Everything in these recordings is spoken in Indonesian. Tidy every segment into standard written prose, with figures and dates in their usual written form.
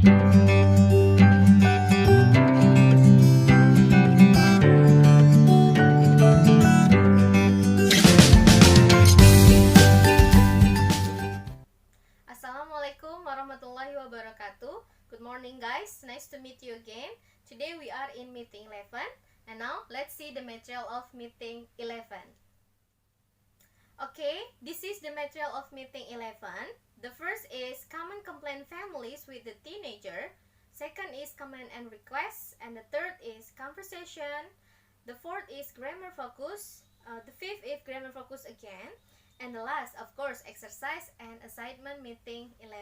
Assalamualaikum warahmatullahi wabarakatuh. Good morning guys, nice to meet you again. Today we are in meeting 11 and now let's see the material of meeting 11. Okay, this is the material of meeting 11. The first is common complaint families with the teenager. Second is command and requests, and the third is conversation. The fourth is grammar focus. The fifth is grammar focus again. And the last, of course, exercise and assignment meeting 11.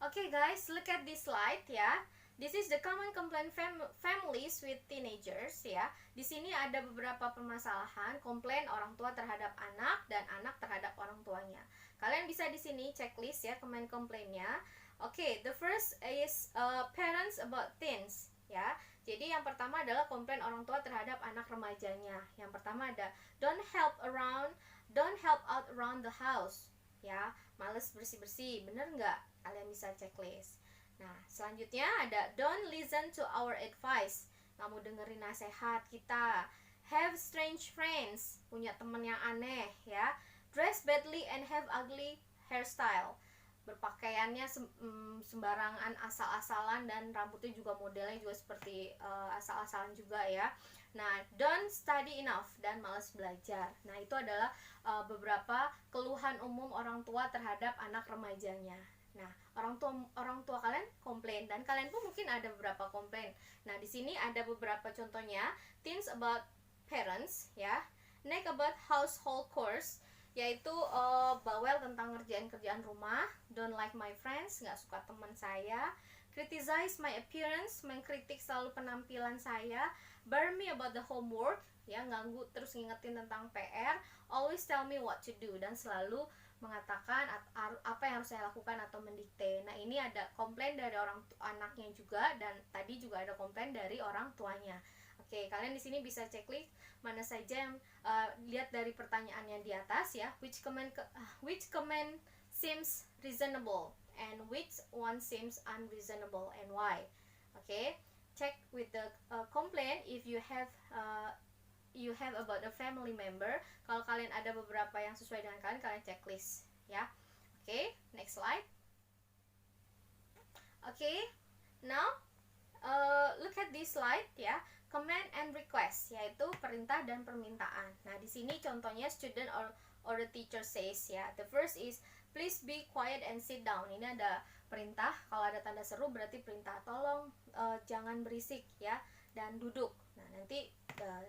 Okay guys, look at this slide ya. This is the common complaint families with teenagers ya. Di sini ada beberapa permasalahan komplain orang tua terhadap anak dan anak terhadap orang tuanya. Kalian bisa di sini checklist ya komplainnya. Okay, the first is parents about teens ya. Jadi yang pertama adalah komplain orang tua terhadap anak remajanya. Yang pertama ada don't help out around the house ya, males bersih-bersih, bener nggak? Kalian bisa checklist. Nah selanjutnya ada don't listen to our advice, nggak mau dengerin nasihat kita. Have strange friends, punya temen yang aneh ya. Dress badly and have ugly hairstyle, berpakaiannya sembarangan, asal-asalan, dan rambutnya juga modelnya juga seperti asal-asalan juga ya. Nah, don't study enough dan malas belajar. Nah, itu adalah beberapa keluhan umum orang tua terhadap anak remajanya. Nah, orang tua kalian komplain dan kalian pun mungkin ada beberapa komplain. Nah, di sini ada beberapa contohnya. Teens about parents ya. Next about household chores, yaitu bawel tentang kerjaan rumah. Don't like my friends, nggak suka teman saya. Criticize my appearance, mengkritik selalu penampilan saya. Burn me about the homework, ya, ganggu terus ngingetin tentang PR. Always tell me what to do, dan selalu mengatakan apa yang harus saya lakukan atau mendikte. Nah, ini ada komplain dari orang anaknya juga, dan tadi juga ada komplain dari orang tuanya. Oke, kalian di sini bisa checklist mana saja yang lihat dari pertanyaannya di atas ya. Which comment seems reasonable and which one seems unreasonable and why? Oke, check with the complaint if you have about a family member. Kalau kalian ada beberapa yang sesuai dengan kalian checklist ya. Oke, next slide. Oke, now look at this slide ya. Command and request, yaitu perintah dan permintaan. Nah, di sini contohnya student or the teacher says ya. The first is please be quiet and sit down. Ini ada perintah, kalau ada tanda seru berarti perintah. Tolong jangan berisik ya, dan duduk. Nah, nanti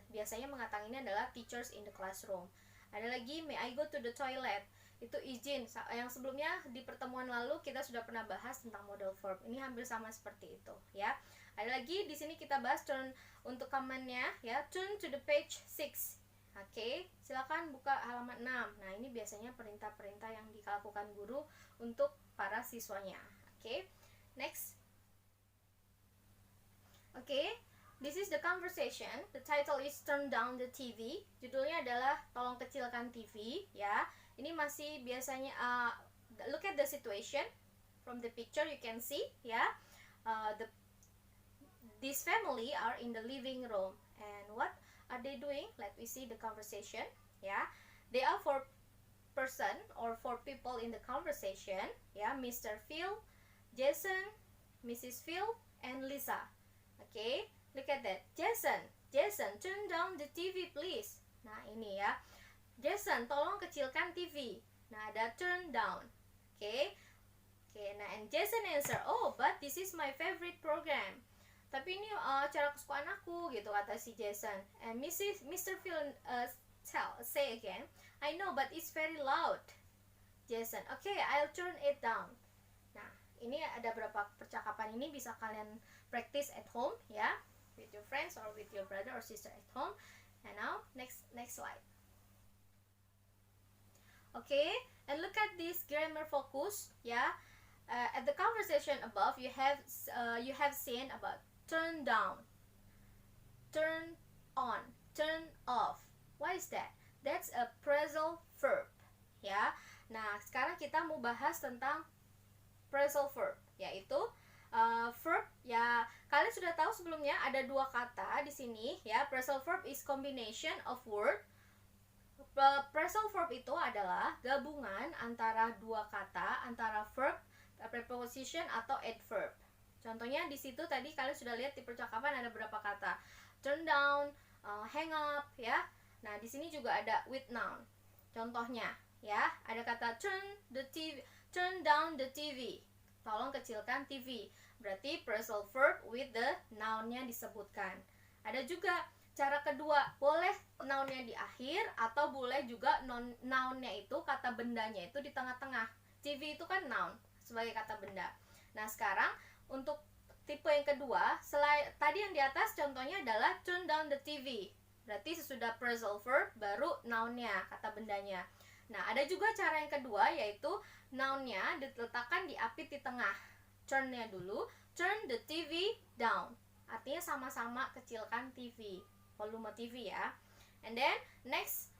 biasanya mengatakan ini adalah teachers in the classroom. Ada lagi may I go to the toilet. Itu izin. Yang sebelumnya di pertemuan lalu kita sudah pernah bahas tentang model verb. Ini hampir sama seperti itu ya. Ada lagi di sini kita bahas turn untuk command-nya ya. Turn to the page 6. Oke, silakan buka halaman 6. Nah, ini biasanya perintah-perintah yang dilakukan guru untuk para siswanya. Oke. Next. Oke. This is the conversation. The title is Turn Down the TV. Judulnya adalah Tolong Kecilkan TV ya. Ini masih biasanya look at the situation from the picture you can see ya. This family are in the living room, and what are they doing? Let me see the conversation ya. They are four people in the conversation ya. Mr. Phil, Jason, Mrs. Phil, and Lisa. Okay, look at that. Jason, turn down the TV please. Nah, ini ya. Jason, tolong kecilkan TV. Nah, ada turn down. Okay. Nah, and Jason answer, oh, but this is my favorite program. Tapi ini acara kesukaan aku, gitu kata si Jason. And Mr. Phil say again, I know, but it's very loud. Jason, okay, I'll turn it down. Nah, ini ada beberapa percakapan ini bisa kalian practice at home ya, with your friends or with your brother or sister at home. And now next slide. Okay, and look at this grammar focus ya. At the conversation above, you have seen about turn down, turn on, turn off. What is that? That's a phrasal verb ya. Nah, sekarang kita mau bahas tentang phrasal verb, yaitu verb ya kalian sudah tahu sebelumnya ada dua kata di sini ya. Phrasal verb is combination of word. Phrasal verb itu adalah gabungan antara dua kata, antara verb, preposition atau adverb. Contohnya di situ tadi kalian sudah lihat di percakapan ada berapa kata. Turn down, hang up ya. Nah, di sini juga ada with noun. Contohnya ya, ada kata turn down the TV. Tolong kecilkan TV. Berarti phrasal verb with the noun-nya disebutkan. Ada juga cara kedua, boleh noun-nya di akhir atau boleh juga noun-nya itu, kata bendanya itu di tengah-tengah. TV itu kan noun sebagai kata benda. Nah, sekarang untuk tipe yang kedua, selain tadi yang di atas contohnya adalah turn down the TV. Berarti sesudah phrasal verb baru noun-nya, kata bendanya. Nah, ada juga cara yang kedua, yaitu noun-nya diletakkan diapit di tengah. Turn-nya dulu, turn the TV down. Artinya sama-sama kecilkan TV, volume TV ya. And then next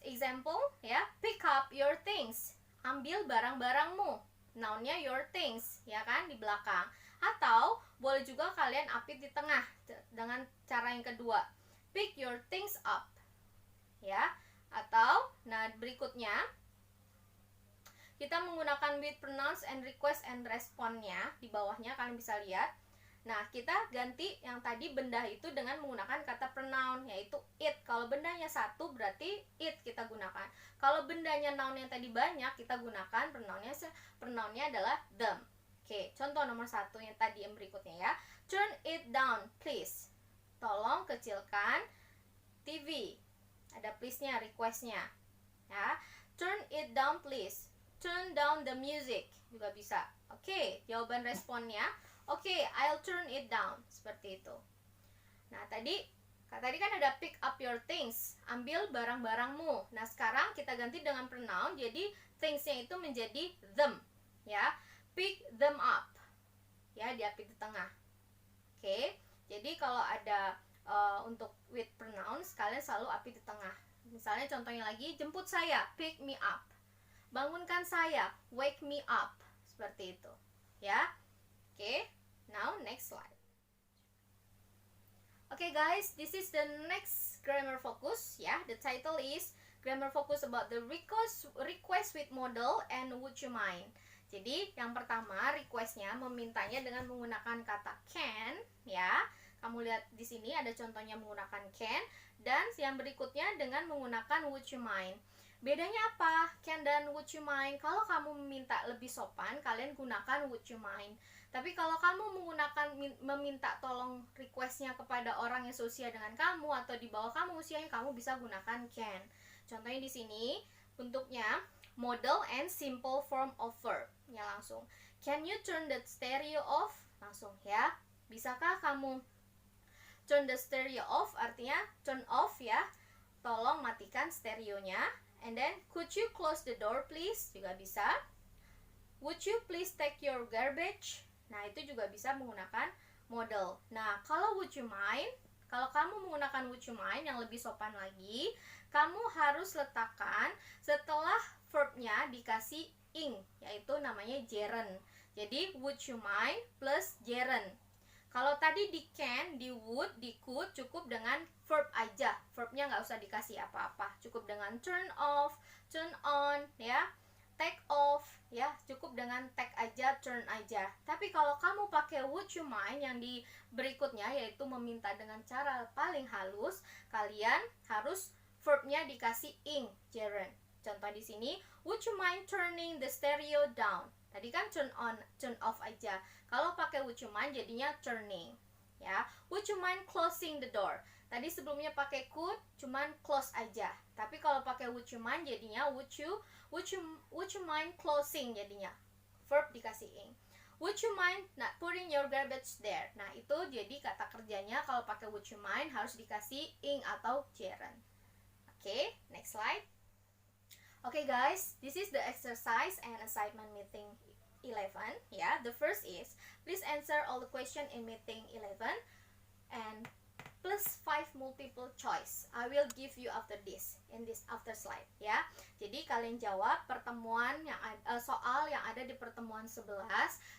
example ya, pick up your things. Ambil barang-barangmu. Noun-nya your things, ya kan, di belakang. Atau boleh juga kalian apit di tengah dengan cara yang kedua. Pick your things up. Ya. Atau nah berikutnya kita menggunakan with pronouns and request and respond-nya. Di bawahnya kalian bisa lihat. Nah, kita ganti yang tadi benda itu dengan menggunakan kata pronoun, yaitu it. Kalau bendanya satu berarti it kita gunakan. Kalau bendanya noun yang tadi banyak, kita gunakan pronounnya adalah them. Oke, contoh nomor 1 yang tadi yang berikutnya ya. Turn it down, please. Tolong kecilkan TV. Ada please-nya, request-nya. Ya. Turn it down, please. Turn down the music. Juga bisa. Oke, jawaban responnya. Oke, I'll turn it down. Seperti itu. Nah, tadi kan ada pick up your things. Ambil barang-barangmu. Nah, sekarang kita ganti dengan pronoun. Jadi, things-nya itu menjadi them. Ya, pick them up. Ya, diapit di tengah. Oke, jadi kalau ada untuk with pronouns, kalian selalu apit di tengah. Misalnya contohnya lagi, jemput saya, pick me up. Bangunkan saya, wake me up. Seperti itu. Ya. Oke, now next slide. Okay guys, this is the next grammar focus ya. The title is grammar focus about the request with model and would you mind. Jadi yang pertama requestnya memintanya dengan menggunakan kata can ya. Kamu lihat di sini ada contohnya menggunakan can, dan yang berikutnya dengan menggunakan would you mind. Bedanya apa? Can dan would you mind? Kalau kamu meminta lebih sopan, kalian gunakan would you mind. Tapi kalau kamu meminta tolong requestnya kepada orang yang seusia dengan kamu atau di bawah kamu usianya, kamu bisa gunakan can. Contohnya di sini bentuknya model and simple form of verb. Ya langsung. Can you turn the stereo off? Langsung ya. Bisakah kamu turn the stereo off? Artinya turn off ya. Tolong matikan stereonya. And then, could you close the door please? Juga bisa. Would you please take your garbage? Nah, itu juga bisa menggunakan model. Nah, kalau would you mind, kalau kamu menggunakan would you mind yang lebih sopan lagi, kamu harus letakkan setelah verbnya dikasih ing, yaitu namanya gerund. Jadi, would you mind plus gerund. Kalau tadi di can, di would, di could cukup dengan verb aja. Verbnya nggak usah dikasih apa-apa. Cukup dengan turn off, turn on, ya, take off, ya, cukup dengan take aja, turn aja. Tapi kalau kamu pakai would you mind yang di berikutnya, yaitu meminta dengan cara paling halus, kalian harus verbnya dikasih ing, gerund. Contoh di sini, would you mind turning the stereo down? Tadi kan turn on, turn off aja. Kalau pakai would you mind jadinya turning. Ya, would you mind closing the door? Tadi sebelumnya pakai could, cuman close aja. Tapi kalau pakai would you mind jadinya would you mind closing jadinya. Verb dikasih ing. Would you mind not putting your garbage there? Nah, itu jadi kata kerjanya kalau pakai would you mind harus dikasih ing atau gerund. Oke, next slide. Okay guys, this is the exercise and assignment meeting 11. Yeah, the first is, please answer all the question in meeting 11. And plus 5 multiple choice. I will give you after this, in this after slide ya. Jadi kalian jawab pertemuan yang soal yang ada di pertemuan 11,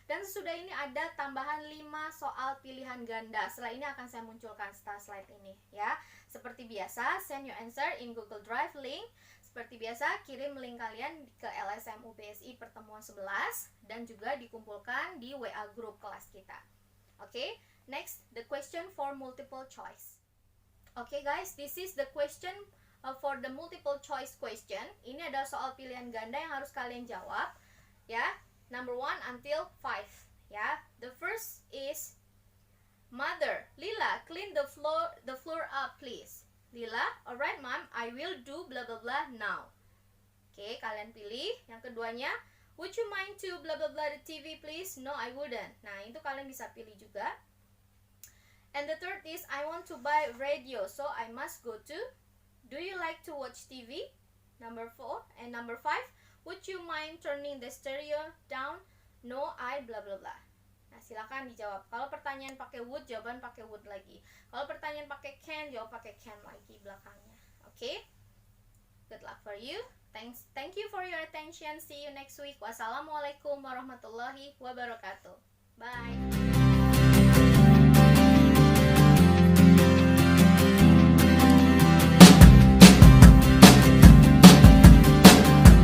dan sesudah ini ada tambahan 5 soal pilihan ganda. Setelah ini akan saya munculkan setelah slide ini ya. Seperti biasa, send your answer in Google Drive link. Seperti biasa, kirim link kalian ke LSM UPSI pertemuan 11 dan juga dikumpulkan di WA group kelas kita. Oke, next, the question for multiple choice. Oke guys, this is the question for the multiple choice question. Ini adalah soal pilihan ganda yang harus kalian jawab ya. Number 1 until 5 ya. The first is, Mother, Lila, clean the floor up please. Lila, alright mom, I will do blah blah blah now. Oke, kalian pilih. Yang keduanya, would you mind to blah blah blah the TV please? No, I wouldn't. Nah, itu kalian bisa pilih juga. And the third is, I want to buy radio, so I must go to. Do you like to watch TV? Number 4 and number 5, would you mind turning the stereo down? No, I blah blah blah. Nah, silakan dijawab. Kalau pertanyaan pakai would, jawaban pakai would lagi. Kalau pertanyaan pakai can, jawab pakai can lagi belakangnya. Oke? Good luck for you. Thank you for your attention. See you next week. Wassalamualaikum warahmatullahi wabarakatuh. Bye.